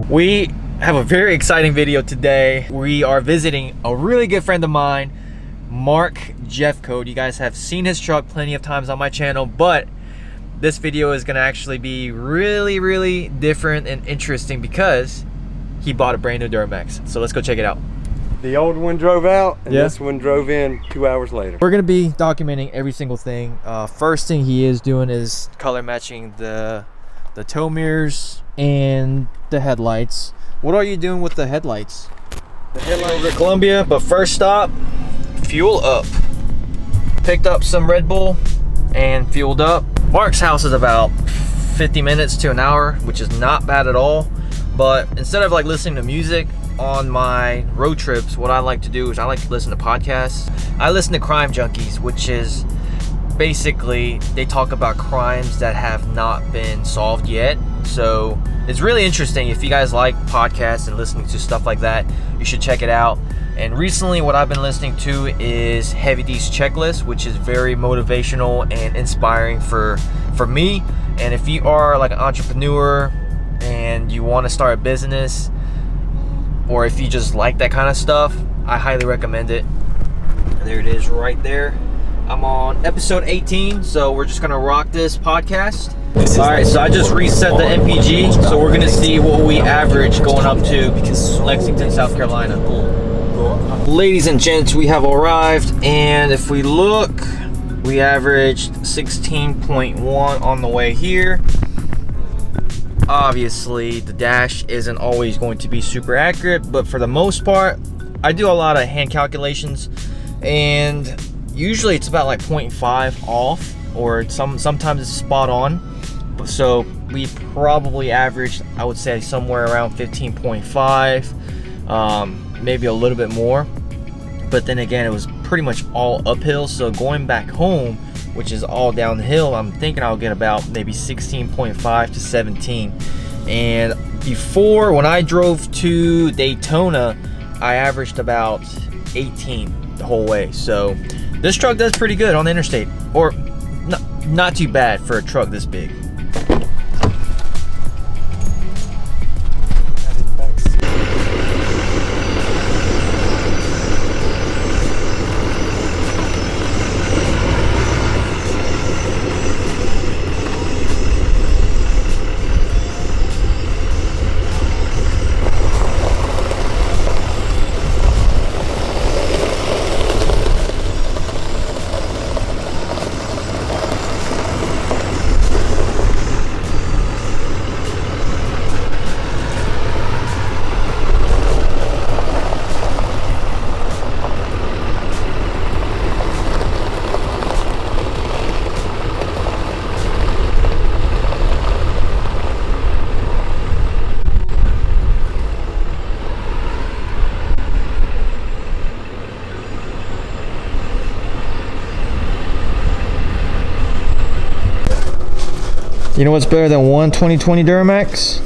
We have a very exciting video today. We are visiting a really good friend of mine, Mark Jeffcoat. You guys have seen his truck plenty of times on my channel, but this video is gonna actually be really different and interesting because he bought a brand new Duramax. So let's go check it out. The old one drove out and this one drove in 2 hours later. We're gonna be documenting every single thing. First thing he is doing is color matching the tow mirrors and the headlights. What are you doing with the headlights? The headlights over Columbia, but first stop, fuel up. Picked up some Red Bull and fueled up. Mark's house is about 50 minutes to an hour, which is not bad at all. But instead of like listening to music on my road trips, what I like to do is I like to listen to podcasts. I listen to Crime Junkies, which is basically they talk about crimes that have not been solved yet. So it's really interesting. If you guys like podcasts and listening to stuff like that, you should check it out. And recently what I've been listening to is Heavy D's Checklist, which is very motivational and inspiring for me. And if you are like an entrepreneur and you want to start a business, or if you just like that kind of stuff, I highly recommend it. There it is right there. I'm on episode 18, so we're just gonna rock this podcast. All right, so I just reset the MPG, so we're gonna see what we average going up to Lexington, South Carolina. Ladies and gents, we have arrived, and if we look, we averaged 16.1 on the way here. Obviously, the dash isn't always going to be super accurate, but for the most part, I do a lot of hand calculations, and usually it's about like 0.5 off, or sometimes it's spot on. So we probably averaged, I would say, somewhere around 15.5, maybe a little bit more. But then again, it was pretty much all uphill. So going back home, which is all downhill, I'm thinking I'll get about maybe 16.5 to 17. And before, when I drove to Daytona, I averaged about 18 the whole way. So this truck does pretty good on the interstate, or not too bad for a truck this big. You know what's better than one 2020 Duramax?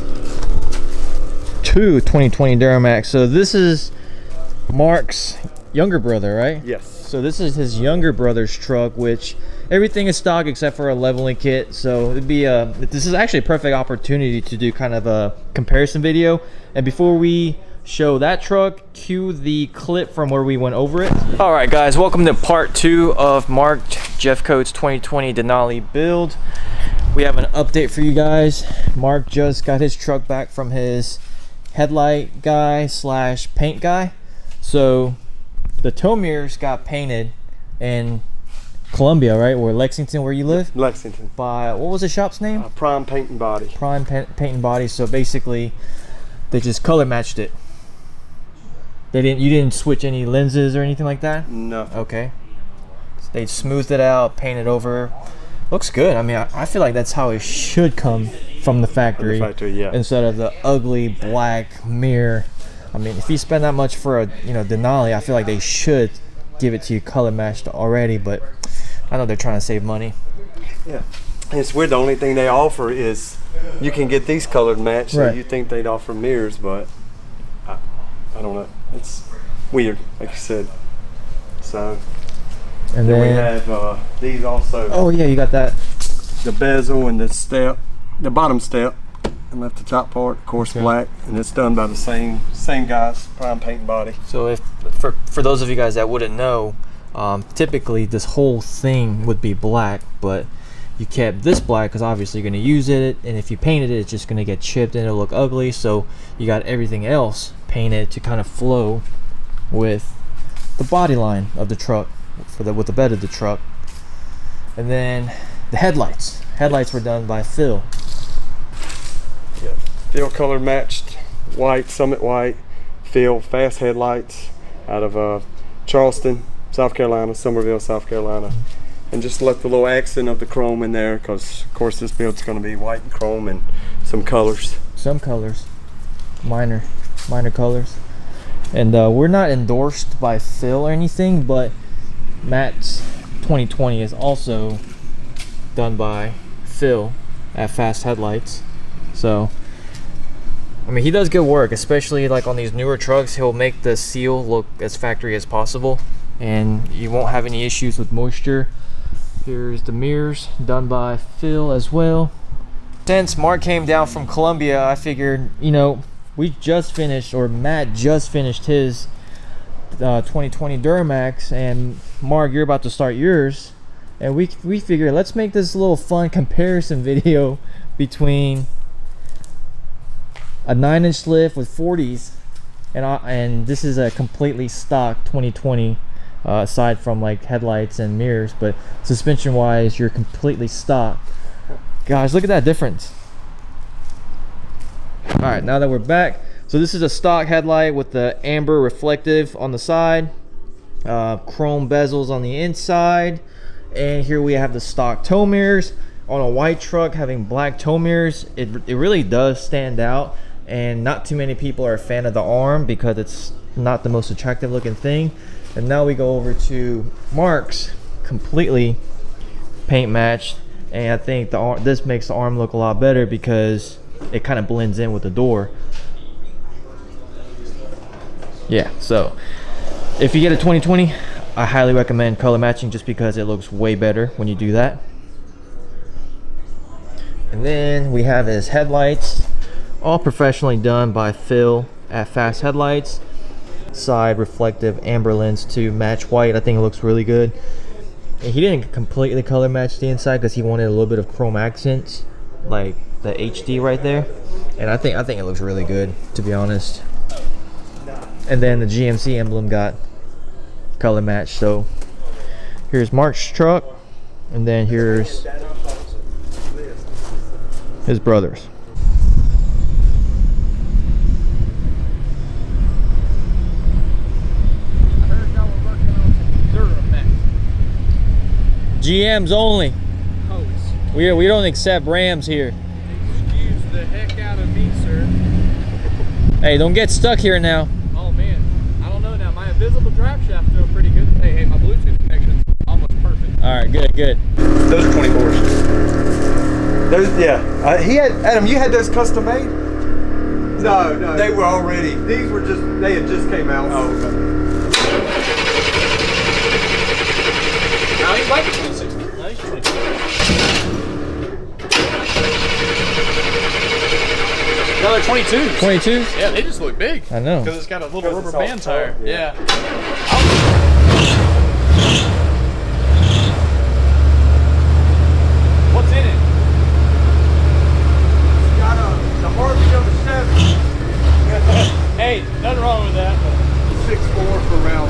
Two 2020 Duramax. So this is Mark's younger brother, right? Yes. So this is his younger brother's truck, which everything is stock except for a leveling kit. So it'd be this is actually a perfect opportunity to do kind of a comparison video. And before we show that truck, cue the clip from where we went over it. All right, guys, welcome to part 2 of Mark Jeffcoat's 2020 Denali build. We have an update for you guys. Mark just got his truck back from his headlight guy / paint guy. So the tow mirrors got painted in Columbia, right? Or Lexington, where you live? Lexington. By, what was the shop's name? Prime Paint and Body. Prime Paint and Body. So basically, they just color matched it. You didn't switch any lenses or anything like that? No. Okay. So they smoothed it out, painted over. Looks good. I mean, I feel like that's how it should come from the factory. Yeah. Instead of the ugly black mirror. I mean, if you spend that much for a Denali, I feel like they should give it to you color matched already. But I know they're trying to save money. Yeah. And it's weird. The only thing they offer is you can get these colored matched. So you think they'd offer mirrors, but I don't know. It's weird, like you said. So. And then we have these also. Oh yeah, you got that. The bezel and the step, the bottom step. and left the top part, of course, black, and it's done by the same guys, prime paint and body. So if for those of you guys that wouldn't know, typically this whole thing would be black, but you kept this black because obviously you're going to use it, and if you painted it, it's just going to get chipped and it'll look ugly. So you got everything else painted to kind of flow with the body line of the truck, with the bed of the truck. And then the headlights were done by Phil. Yeah, Phil color matched white, Summit white, Phil fast headlights out of Charleston, South Carolina, Somerville, South Carolina. And just left the little accent of the chrome in there because, of course, this build's going to be white and chrome and some colors. Some colors, minor colors. And we're not endorsed by Phil or anything, but Matt's 2020 is also done by Phil at Fast Headlights. So, I mean, he does good work, especially like on these newer trucks. He'll make the seal look as factory as possible, and you won't have any issues with moisture. Here's the mirrors done by Phil as well. Since Mark came down from Columbia, I figured, you know, we just finished, or Matt just finished his 2020 Duramax, and Mark, you're about to start yours, and we figured let's make this little fun comparison video between a 9-inch lift with 40s and this is a completely stock 2020, aside from like headlights and mirrors, but suspension wise you're completely stock. Guys, look at that difference. All right, now that we're back, so this is a stock headlight with the amber reflective on the side, chrome bezels on the inside, and here we have the stock tow mirrors. On a white truck, having black tow mirrors, it really does stand out, and not too many people are a fan of the arm because it's not the most attractive looking thing. And now we go over to Mark's, completely paint matched, and I think this makes the arm look a lot better because it kind of blends in with the door. Yeah, so if you get a 2020, I highly recommend color matching just because it looks way better when you do that. And then we have his headlights, all professionally done by Phil at Fast Headlights. Side reflective amber lens to match white. I think it looks really good. And he didn't completely color match the inside because he wanted a little bit of chrome accents, like the HD right there. And I think it looks really good, to be honest. And then the GMC emblem got color matched. So here's Mark's truck, and then here's his brothers. I heard y'all were working on some Duramax. GMs only. Oh, We don't accept Rams here. excuse the heck out of me, sir. Hey, don't get stuck here now. Oh man, I don't know now. My invisible drive shaft's doing pretty good. Hey, my Bluetooth connection's almost perfect. All right, good. Those are 24s. Those, yeah. He had, Adam, you had those custom made? No. They were already. These were just, they had just came out. Oh, okay. Now he's like a 26. No, he's 26. Another 22s. 22s? Yeah, they just look big. I know. Because it's got a little rubber band tire. Yeah. What's in it? It's got the heartbeat of a Chevy. Hey, nothing wrong with that. 6.4 for around,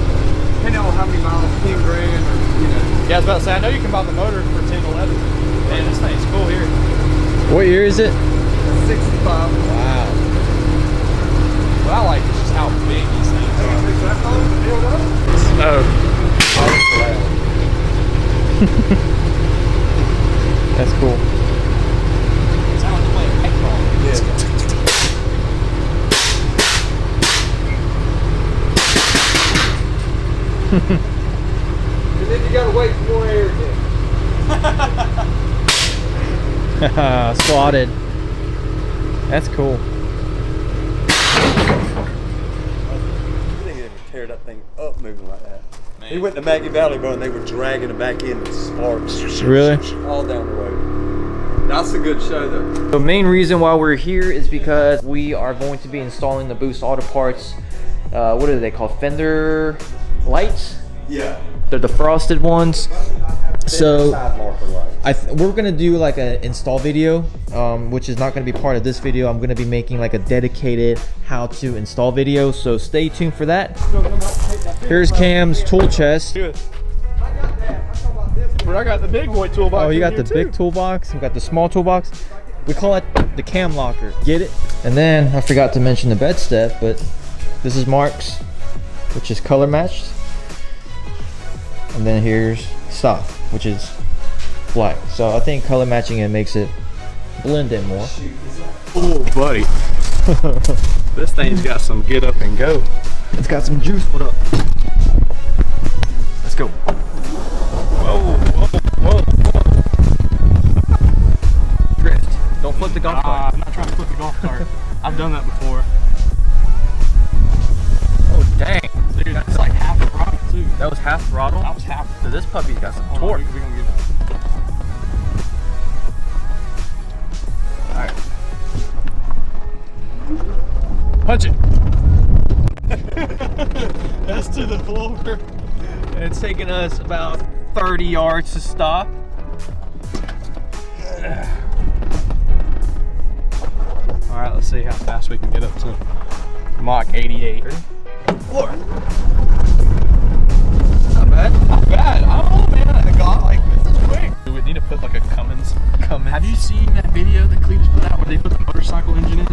depending on how many miles, 10 grand or, you know. Yeah, I was about to say, I know you can buy the motor for 10, 11. Man, this thing's cool here. What year is it? 65. Wow. What I like is just how big these things are. Oh. That's cool. It's how to play a kickball. And then you gotta wait for more air again. Spotted. That's cool. You didn't even tear that thing up moving like that. Man. He went to Maggie Valley, bro, and they were dragging it back in with sparks. Really? All down the road. That's a good show though. The main reason why we're here is because we are going to be installing the Boostautoparts. What are they called? Fender lights? Yeah. They're the frosted ones. So Side marker light. we're gonna do like an install video, which is not gonna be part of this video. I'm gonna be making like a dedicated how to install video. So stay tuned for that. Here's Cam's tool chest. But I got the big boy toolbox. Oh, you got the big toolbox. We got the small toolbox. We call it the cam locker. Get it? And then I forgot to mention the bed step, but this is Mark's, which is color matched. And then here's stock, which is black. So I think color matching it makes it blend in more. Oh, buddy. This thing's got some get up and go. It's got some juice. What up? Let's go. Whoa, whoa, whoa. Drift. Don't flip the golf cart. I'm not trying to flip the golf cart. I've done that before. Oh, dang. Dude, that's like half the throttle too. That was half throttle? That was half. So this puppy's got some Hold on, torque. we gonna give it. Alright. Punch it. That's to the floor. And it's taking us about 30 yards to stop. Alright, let's see how fast we can get up to Mach 88. Floor. Not bad. Not bad. I don't know, man. God, like, this is quick. We would need to put like a Cummins. Have you seen that video that Cletus put out where they put the motorcycle engine in?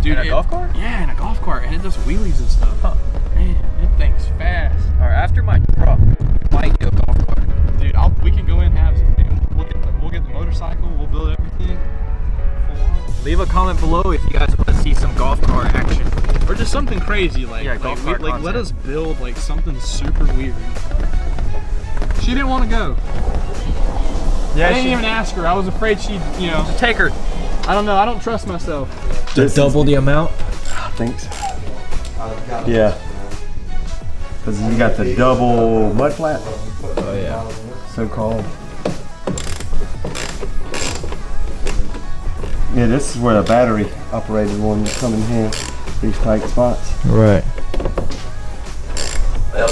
Dude, In a golf cart? Yeah, in a golf cart, and it does wheelies and stuff. Huh. Man, it thing's fast. All right, after my truck, I might do a golf cart. Dude, we can go in halves. We'll get the motorcycle. We'll build everything. Leave a comment below if you guys want to see some golf cart action. Or just something crazy, like, Yeah, golf cart let content. us build like something super weird. She didn't want to go. Yeah, I didn't even ask her. I was afraid she'd, you know. take her. I don't know. I don't trust myself. To double the amount. I think so. Yeah. Because you got the double mud flat, Oh yeah. so called. Yeah, this is where the battery operated one would come in here. These tight spots. Right. No.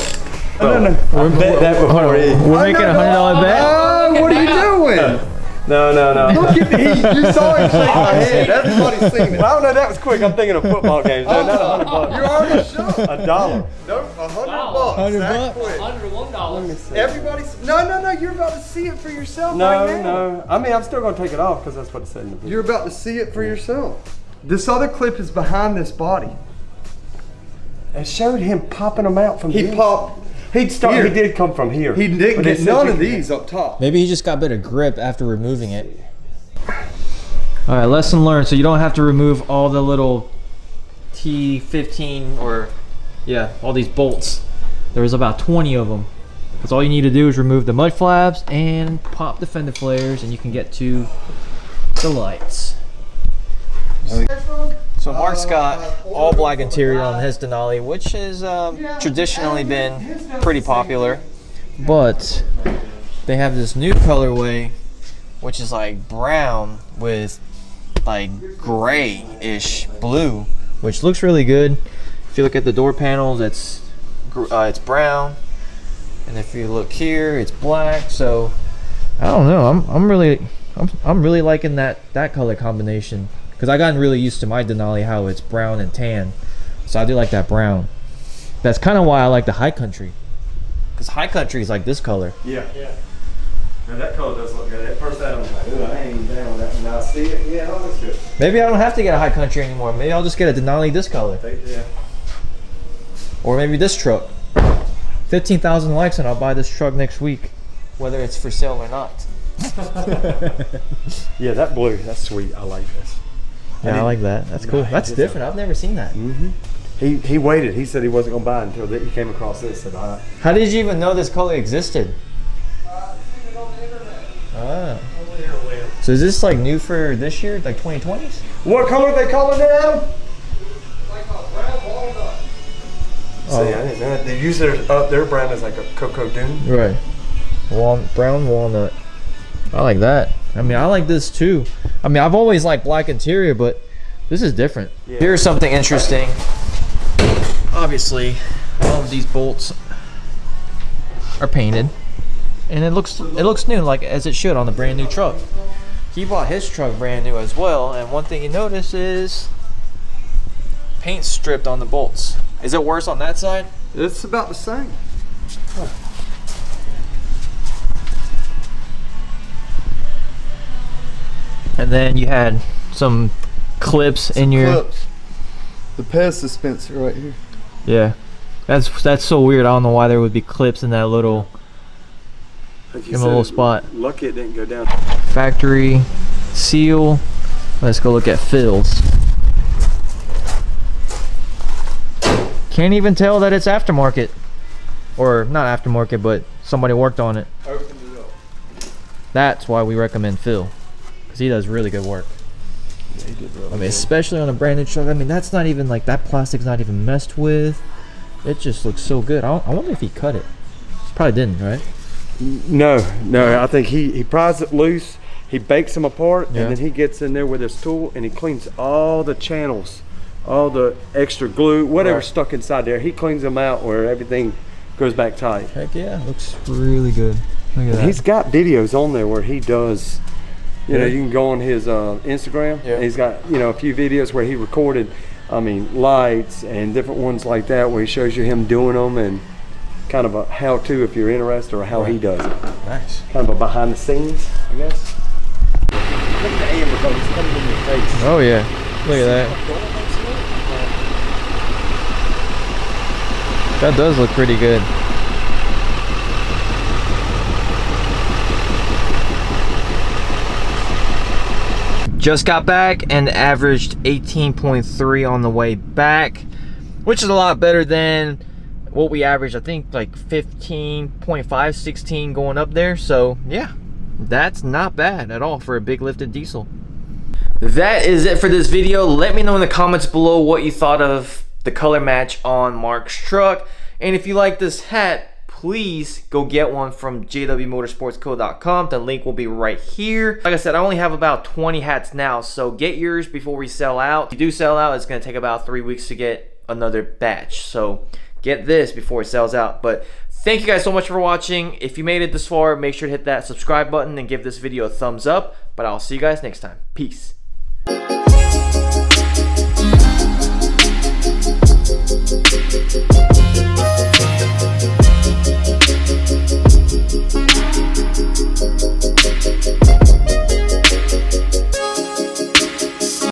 I bet that before. We're making a $100 bet. What are you doing? No. Look at me. You saw him shake my head. Everybody's seen it. Well, I don't know. That was quick. I'm thinking of football games. No, not $100. You already shook. $1. No, $100. $100 That quick. $101. Everybody's no. You're about to see it for yourself No, right now. no. I mean, I'm still going to take it off because that's what it said in the video. You're about to see it for yourself. This other clip is behind this body. It showed him popping them out from He here. popped. He did come from here. He didn't But get it said none you of could- these up top. Maybe he just got better grip after removing it. All right, lesson learned. So you don't have to remove all the little T15 or, yeah, all these bolts. There's about 20 of them. Because all you need to do is remove the mud flaps and pop the fender flares, and you can get to the lights. So Mark's got all black interior on his Denali, which has traditionally been pretty popular. But they have this new colorway, which is like brown with like gray-ish blue, which looks really good. If you look at the door panels, it's brown, and if you look here, it's black. So I don't know. I'm really liking that color combination, because I gotten really used to my Denali how it's brown and tan. So I do like that brown. That's kind of why I like the High Country, because High Country is like this color. Yeah. Now that color does look good. At first I was like, I ain't down with that. Now I see it. Yeah, that looks good. Maybe I don't have to get a High Country anymore. Maybe I'll just get a Denali this color. Yeah. Or maybe this truck. 15,000 likes and I'll buy this truck next week, whether it's for sale or not. Yeah, that blue, that's sweet. I like this. Yeah, I like that. That's cool. That's different. I've never seen that. Mm-hmm. He waited. He said he wasn't gonna buy it until he came across this. Said, How did you even know this color existed? Ah. So is this like new for this year, like 2020s? what color are they calling it, Adam? Like a brown walnut. See, I didn't know that. They use their brand as like a cocoa dune. Right. Brown walnut. I like that. I mean, I like this too. I mean, I've always liked black interior, but this is different. Yeah. Here's something interesting. Obviously, all of these bolts are painted, and it looks new, like as it should on the brand new truck. He bought his truck brand new as well, and one thing you notice is paint stripped on the bolts. Is it worse on that side? It's about the same. Huh. And then you had some clips in your clips. The pez dispenser right here. Yeah, that's so weird. I don't know why there would be clips in that little little spot. Lucky it didn't go down. Factory seal. Let's go look at fills. Can't even tell that it's aftermarket, or not aftermarket, but somebody worked on it. Opened it up. That's why we recommend Phil, because he does really good work. Yeah, he did really I mean, especially on a brand new truck. I mean, that's not even like, that plastic's not even messed with. It just looks so good. I wonder if he cut it. Probably didn't, right? No. I think he pries it loose. He bakes them apart, yeah. And then he gets in there with his tool and he cleans all the channels, all the extra glue, whatever's stuck inside there. He cleans them out where everything goes back tight. Heck yeah, looks really good. Look at that. He's got videos on there where he does. You know, you can go on his Instagram. Yeah. And he's got, you know, a few videos where he recorded, I mean, lights and different ones like that, where he shows you him doing them and kind of a how-to if you're interested, or how he does it. Nice. Kind of a behind the scenes, I guess. Look at the amber color, it's coming in your face. Oh yeah, look at that. That does look pretty good. Just got back and averaged 18.3 on the way back, which is a lot better than what we averaged. I think like 15.5, 16 going up there. So yeah, that's not bad at all for a big lifted diesel. That is it for this video. Let me know in the comments below what you thought of the color match on Mark's truck. And if you like this hat, please go get one from jwmotorsportsco.com. The link will be right here. Like I said, I only have about 20 hats now, so get yours before we sell out. If you do sell out, it's going to take about 3 weeks to get another batch. So get this before it sells out. But thank you guys so much for watching. If you made it this far, make sure to hit that subscribe button and give this video a thumbs up. But I'll see you guys next time. Peace.